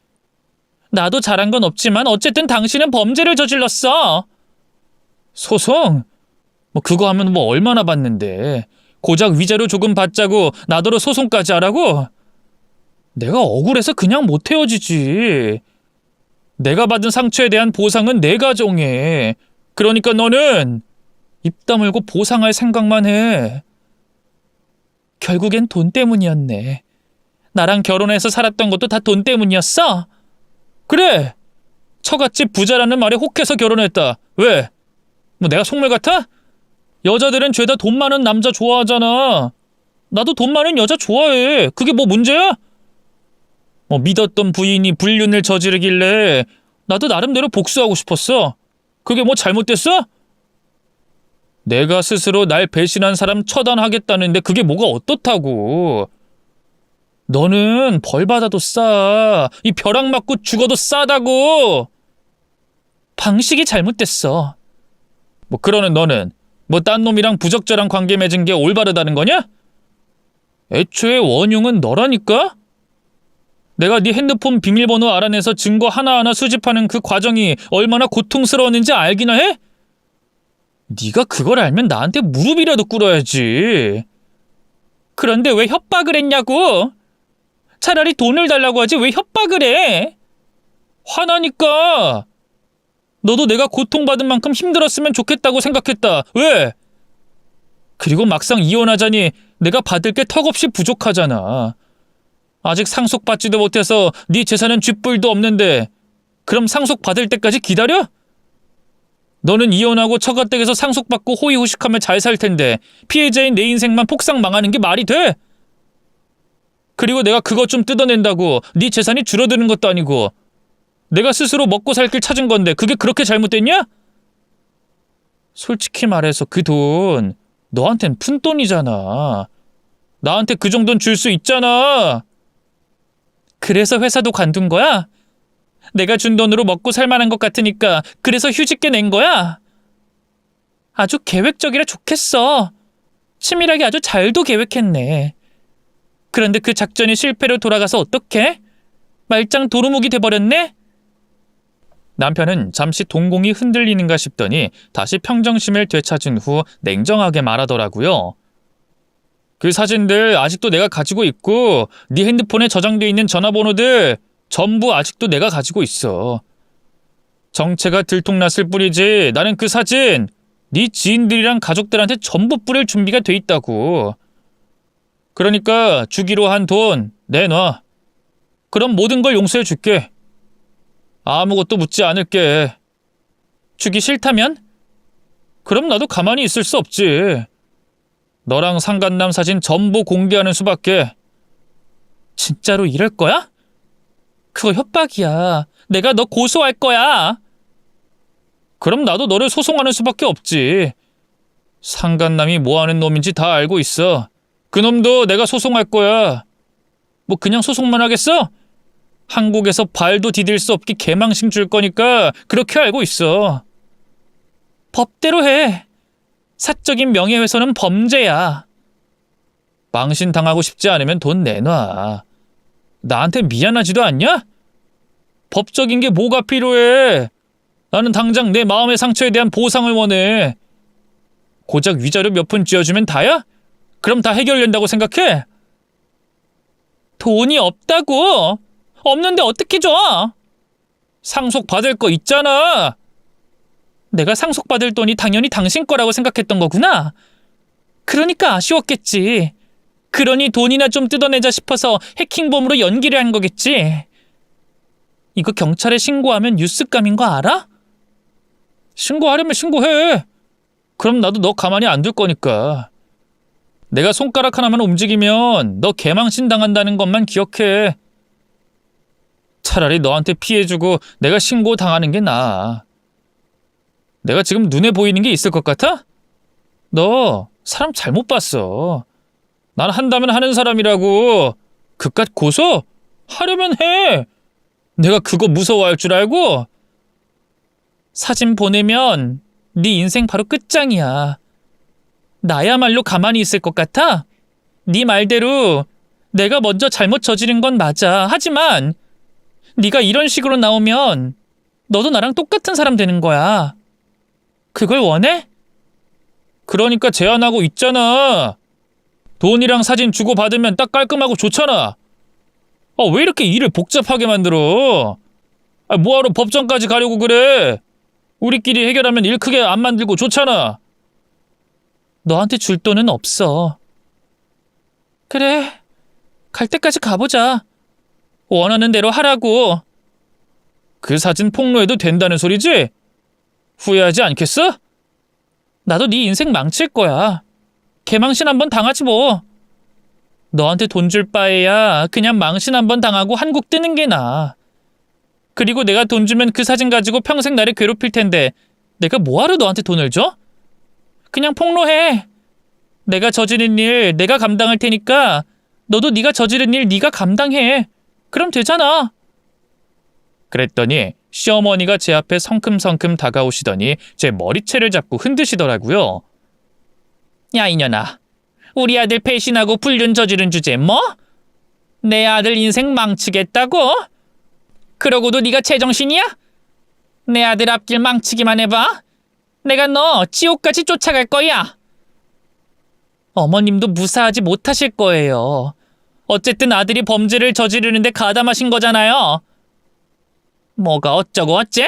나도 잘한 건 없지만 어쨌든 당신은 범죄를 저질렀어. 소송? 그거 하면 얼마나 받는데. 고작 위자료 조금 받자고 나더러 소송까지 하라고? 내가 억울해서 그냥 못 헤어지지. 내가 받은 상처에 대한 보상은 내가 정해. 그러니까 너는 입 다물고 보상할 생각만 해. 결국엔 돈 때문이었네. 나랑 결혼해서 살았던 것도 다 돈 때문이었어? 그래. 처갓집 부자라는 말에 혹해서 결혼했다. 왜? 내가 속물 같아? 여자들은 죄다 돈 많은 남자 좋아하잖아. 나도 돈 많은 여자 좋아해. 그게 문제야? 믿었던 부인이 불륜을 저지르길래 나도 나름대로 복수하고 싶었어. 그게 잘못됐어? 내가 스스로 날 배신한 사람 처단하겠다는데 그게 뭐가 어떻다고. 너는 벌 받아도 싸. 이 벼락 맞고 죽어도 싸다고. 방식이 잘못됐어. 그러는 너는 딴 놈이랑 부적절한 관계 맺은 게 올바르다는 거냐? 애초에 원흉은 너라니까? 내가 네 핸드폰 비밀번호 알아내서 증거 하나하나 수집하는 그 과정이 얼마나 고통스러웠는지 알기나 해? 네가 그걸 알면 나한테 무릎이라도 꿇어야지. 그런데 왜 협박을 했냐고? 차라리 돈을 달라고 하지 왜 협박을 해? 화나니까. 너도 내가 고통받은 만큼 힘들었으면 좋겠다고 생각했다. 왜? 그리고 막상 이혼하자니 내가 받을 게 턱없이 부족하잖아. 아직 상속받지도 못해서 네 재산은 쥐뿔도 없는데 그럼 상속받을 때까지 기다려? 너는 이혼하고 처가댁에서 상속받고 호의호식하며 잘 살 텐데 피해자인 내 인생만 폭삭 망하는 게 말이 돼? 그리고 내가 그것 좀 뜯어낸다고 네 재산이 줄어드는 것도 아니고 내가 스스로 먹고 살 길 찾은 건데 그게 그렇게 잘못됐냐? 솔직히 말해서 그 돈 너한텐 푼돈이잖아. 나한테 그 정도는 줄 수 있잖아. 그래서 회사도 관둔 거야? 내가 준 돈으로 먹고 살만한 것 같으니까 그래서 휴직계 낸 거야? 아주 계획적이라 좋겠어. 치밀하게 아주 잘도 계획했네. 그런데 그 작전이 실패로 돌아가서 어떡해? 말짱 도루묵이 돼버렸네? 남편은 잠시 동공이 흔들리는가 싶더니 다시 평정심을 되찾은 후 냉정하게 말하더라고요. 그 사진들 아직도 내가 가지고 있고 네 핸드폰에 저장돼 있는 전화번호들 전부 아직도 내가 가지고 있어. 정체가 들통났을 뿐이지 나는 그 사진 네 지인들이랑 가족들한테 전부 뿌릴 준비가 돼 있다고. 그러니까 주기로 한 돈 내놔. 그럼 모든 걸 용서해 줄게. 아무것도 묻지 않을게. 주기 싫다면? 그럼 나도 가만히 있을 수 없지. 너랑 상간남 사진 전부 공개하는 수밖에. 진짜로 이럴 거야? 그거 협박이야. 내가 너 고소할 거야. 그럼 나도 너를 소송하는 수밖에 없지. 상간남이 뭐하는 놈인지 다 알고 있어. 그놈도 내가 소송할 거야. 그냥 소송만 하겠어? 한국에서 발도 디딜 수 없게 개망신 줄 거니까 그렇게 알고 있어. 법대로 해. 사적인 명예훼손은 범죄야. 망신당하고 싶지 않으면 돈 내놔. 나한테 미안하지도 않냐? 법적인 게 뭐가 필요해. 나는 당장 내 마음의 상처에 대한 보상을 원해. 고작 위자료 몇 푼 쥐어주면 다야? 그럼 다 해결된다고 생각해? 돈이 없다고. 없는데 어떻게 줘? 상속받을 거 있잖아. 내가 상속받을 돈이 당연히 당신 거라고 생각했던 거구나. 그러니까 아쉬웠겠지. 그러니 돈이나 좀 뜯어내자 싶어서 해킹범으로 연기를 한 거겠지. 이거 경찰에 신고하면 뉴스감인 거 알아? 신고하려면 신고해. 그럼 나도 너 가만히 안 둘 거니까. 내가 손가락 하나만 움직이면 너 개망신 당한다는 것만 기억해. 차라리 너한테 피해주고 내가 신고당하는 게 나아. 내가 지금 눈에 보이는 게 있을 것 같아? 너 사람 잘못 봤어. 난 한다면 하는 사람이라고. 그깟 고소? 하려면 해. 내가 그거 무서워할 줄 알고? 사진 보내면 네 인생 바로 끝장이야. 나야말로 가만히 있을 것 같아? 네 말대로 내가 먼저 잘못 저지른 건 맞아. 하지만 네가 이런 식으로 나오면 너도 나랑 똑같은 사람 되는 거야. 그걸 원해? 그러니까 제안하고 있잖아. 돈이랑 사진 주고받으면 딱 깔끔하고 좋잖아. 왜 이렇게 일을 복잡하게 만들어? 뭐하러 법정까지 가려고 그래? 우리끼리 해결하면 일 크게 안 만들고 좋잖아. 너한테 줄 돈은 없어. 그래, 갈 때까지 가보자. 원하는 대로 하라고. 그 사진 폭로해도 된다는 소리지? 후회하지 않겠어? 나도 네 인생 망칠 거야. 개망신 한번 당하지 뭐. 너한테 돈 줄 바에야 그냥 망신 한번 당하고 한국 뜨는 게 나아. 그리고 내가 돈 주면 그 사진 가지고 평생 나를 괴롭힐 텐데 내가 뭐하러 너한테 돈을 줘? 그냥 폭로해. 내가 저지른 일 내가 감당할 테니까 너도 네가 저지른 일 네가 감당해. 그럼 되잖아. 그랬더니 시어머니가 제 앞에 성큼성큼 다가오시더니 제 머리채를 잡고 흔드시더라고요. 야 이년아, 우리 아들 배신하고 불륜 저지른 주제 뭐? 내 아들 인생 망치겠다고? 그러고도 네가 제정신이야? 내 아들 앞길 망치기만 해봐. 내가 너 지옥까지 쫓아갈 거야. 어머님도 무사하지 못하실 거예요. 어쨌든 아들이 범죄를 저지르는데 가담하신 거잖아요. 뭐가 어쩌고 어째?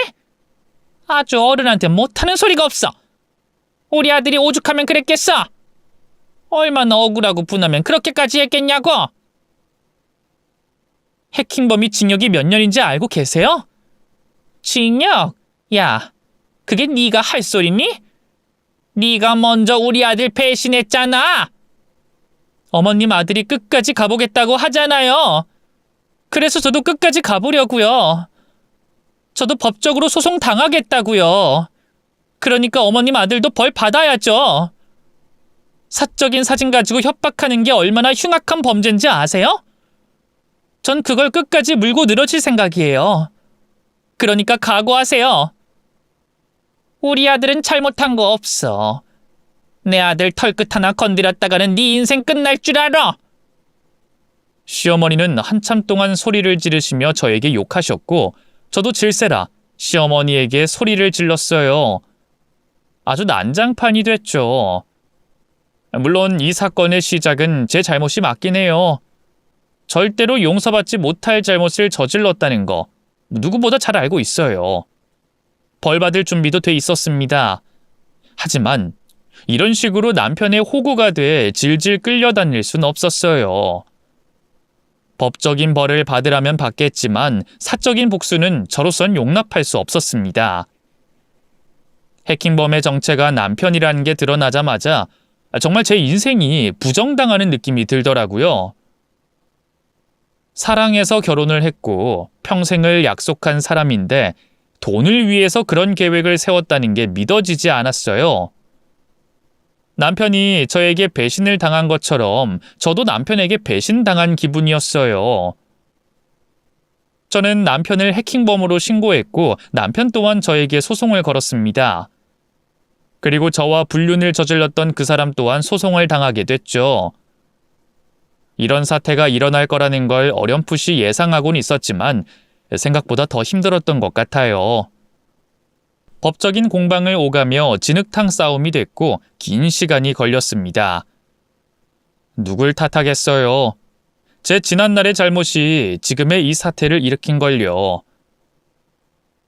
아주 어른한테 못하는 소리가 없어. 우리 아들이 오죽하면 그랬겠어? 얼마나 억울하고 분하면 그렇게까지 했겠냐고? 해킹범이 징역이 몇 년인지 알고 계세요? 징역? 야, 그게 네가 할 소리니? 네가 먼저 우리 아들 배신했잖아. 어머님 아들이 끝까지 가보겠다고 하잖아요. 그래서 저도 끝까지 가보려고요. 저도 법적으로 소송 당하겠다고요. 그러니까 어머님 아들도 벌 받아야죠. 사적인 사진 가지고 협박하는 게 얼마나 흉악한 범죄인지 아세요? 전 그걸 끝까지 물고 늘어질 생각이에요. 그러니까 각오하세요. 우리 아들은 잘못한 거 없어. 내 아들 털끝 하나 건드렸다가는 네 인생 끝날 줄 알아. 시어머니는 한참 동안 소리를 지르시며 저에게 욕하셨고 저도 질세라 시어머니에게 소리를 질렀어요. 아주 난장판이 됐죠. 물론 이 사건의 시작은 제 잘못이 맞긴 해요. 절대로 용서받지 못할 잘못을 저질렀다는 거 누구보다 잘 알고 있어요. 벌받을 준비도 돼 있었습니다. 하지만 이런 식으로 남편의 호구가 돼 질질 끌려다닐 순 없었어요. 법적인 벌을 받으라면 받겠지만 사적인 복수는 저로선 용납할 수 없었습니다. 해킹범의 정체가 남편이라는 게 드러나자마자 정말 제 인생이 부정당하는 느낌이 들더라고요. 사랑해서 결혼을 했고 평생을 약속한 사람인데 돈을 위해서 그런 계획을 세웠다는 게 믿어지지 않았어요. 남편이 저에게 배신을 당한 것처럼 저도 남편에게 배신당한 기분이었어요. 저는 남편을 해킹범으로 신고했고 남편 또한 저에게 소송을 걸었습니다. 그리고 저와 불륜을 저질렀던 그 사람 또한 소송을 당하게 됐죠. 이런 사태가 일어날 거라는 걸 어렴풋이 예상하고는 있었지만 생각보다 더 힘들었던 것 같아요. 법적인 공방을 오가며 진흙탕 싸움이 됐고 긴 시간이 걸렸습니다. 누굴 탓하겠어요. 제 지난날의 잘못이 지금의 이 사태를 일으킨 걸요.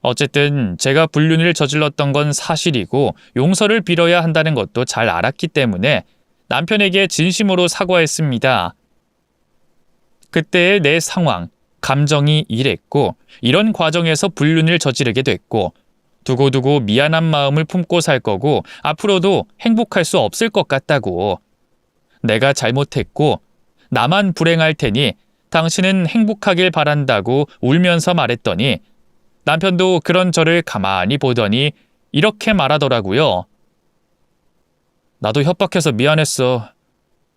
어쨌든 제가 불륜을 저질렀던 건 사실이고 용서를 빌어야 한다는 것도 잘 알았기 때문에 남편에게 진심으로 사과했습니다. 그때의 내 상황, 감정이 이랬고 이런 과정에서 불륜을 저지르게 됐고 두고두고 미안한 마음을 품고 살 거고 앞으로도 행복할 수 없을 것 같다고. 내가 잘못했고 나만 불행할 테니 당신은 행복하길 바란다고 울면서 말했더니 남편도 그런 저를 가만히 보더니 이렇게 말하더라고요. 나도 협박해서 미안했어.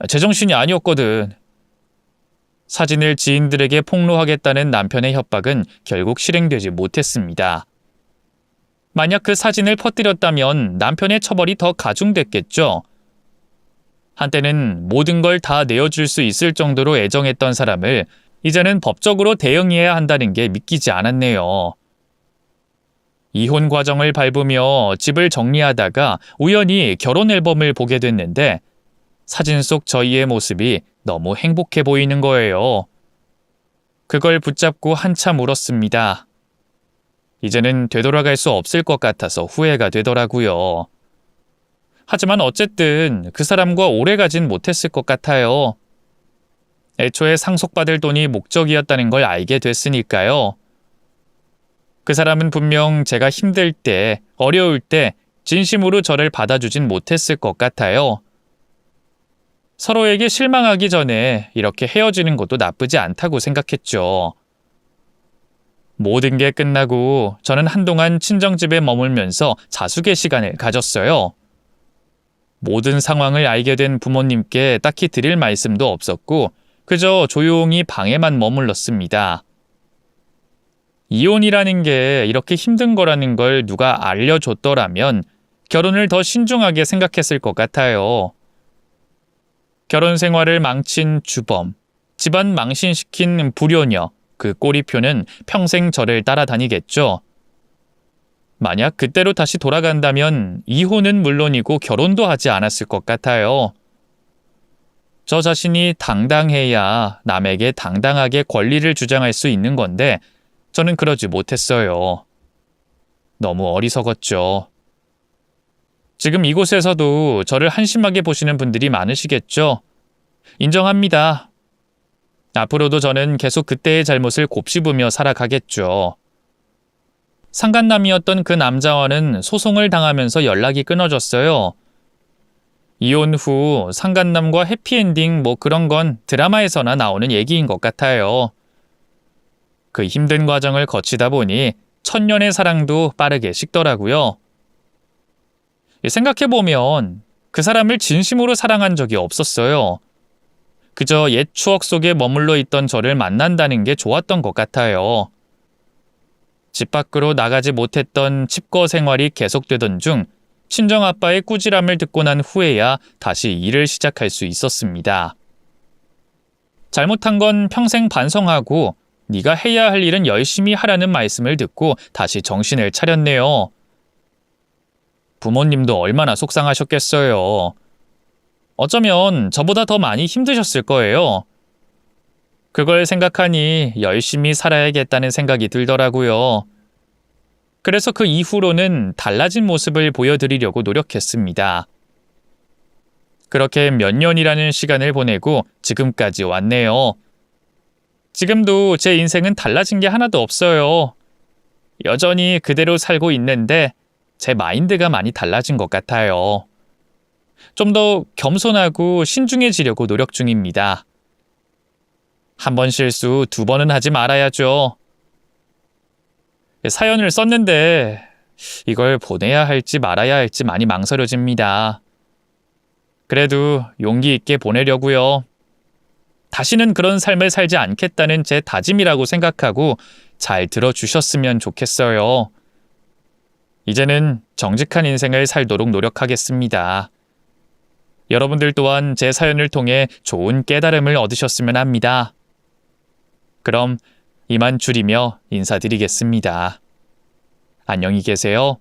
제정신이 아니었거든. 사진을 지인들에게 폭로하겠다는 남편의 협박은 결국 실행되지 못했습니다. 만약 그 사진을 퍼뜨렸다면 남편의 처벌이 더 가중됐겠죠. 한때는 모든 걸 다 내어줄 수 있을 정도로 애정했던 사람을 이제는 법적으로 대응해야 한다는 게 믿기지 않았네요. 이혼 과정을 밟으며 집을 정리하다가 우연히 결혼 앨범을 보게 됐는데 사진 속 저희의 모습이 너무 행복해 보이는 거예요. 그걸 붙잡고 한참 울었습니다. 이제는 되돌아갈 수 없을 것 같아서 후회가 되더라고요. 하지만 어쨌든 그 사람과 오래 가진 못했을 것 같아요. 애초에 상속받을 돈이 목적이었다는 걸 알게 됐으니까요. 그 사람은 분명 제가 힘들 때, 어려울 때 진심으로 저를 받아주진 못했을 것 같아요. 서로에게 실망하기 전에 이렇게 헤어지는 것도 나쁘지 않다고 생각했죠. 모든 게 끝나고 저는 한동안 친정집에 머물면서 자숙의 시간을 가졌어요. 모든 상황을 알게 된 부모님께 딱히 드릴 말씀도 없었고 그저 조용히 방에만 머물렀습니다. 이혼이라는 게 이렇게 힘든 거라는 걸 누가 알려줬더라면 결혼을 더 신중하게 생각했을 것 같아요. 결혼 생활을 망친 주범, 집안 망신시킨 불효녀, 그 꼬리표는 평생 저를 따라다니겠죠. 만약 그때로 다시 돌아간다면 이혼은 물론이고 결혼도 하지 않았을 것 같아요. 저 자신이 당당해야 남에게 당당하게 권리를 주장할 수 있는 건데 저는 그러지 못했어요. 너무 어리석었죠. 지금 이곳에서도 저를 한심하게 보시는 분들이 많으시겠죠. 인정합니다. 앞으로도 저는 계속 그때의 잘못을 곱씹으며 살아가겠죠. 상간남이었던 그 남자와는 소송을 당하면서 연락이 끊어졌어요. 이혼 후 상간남과 해피엔딩 그런 건 드라마에서나 나오는 얘기인 것 같아요. 그 힘든 과정을 거치다 보니 천년의 사랑도 빠르게 식더라고요. 생각해보면 그 사람을 진심으로 사랑한 적이 없었어요. 그저 옛 추억 속에 머물러 있던 저를 만난다는 게 좋았던 것 같아요. 집 밖으로 나가지 못했던 칩거 생활이 계속되던 중 친정아빠의 꾸지람을 듣고 난 후에야 다시 일을 시작할 수 있었습니다. 잘못한 건 평생 반성하고 네가 해야 할 일은 열심히 하라는 말씀을 듣고 다시 정신을 차렸네요. 부모님도 얼마나 속상하셨겠어요. 어쩌면 저보다 더 많이 힘드셨을 거예요. 그걸 생각하니 열심히 살아야겠다는 생각이 들더라고요. 그래서 그 이후로는 달라진 모습을 보여드리려고 노력했습니다. 그렇게 몇 년이라는 시간을 보내고 지금까지 왔네요. 지금도 제 인생은 달라진 게 하나도 없어요. 여전히 그대로 살고 있는데 제 마인드가 많이 달라진 것 같아요. 좀 더 겸손하고 신중해지려고 노력 중입니다. 한 번 실수 2번은 하지 말아야죠. 사연을 썼는데 이걸 보내야 할지 말아야 할지 많이 망설여집니다. 그래도 용기 있게 보내려고요. 다시는 그런 삶을 살지 않겠다는 제 다짐이라고 생각하고 잘 들어주셨으면 좋겠어요. 이제는 정직한 인생을 살도록 노력하겠습니다. 여러분들 또한 제 사연을 통해 좋은 깨달음을 얻으셨으면 합니다. 그럼 이만 줄이며 인사드리겠습니다. 안녕히 계세요.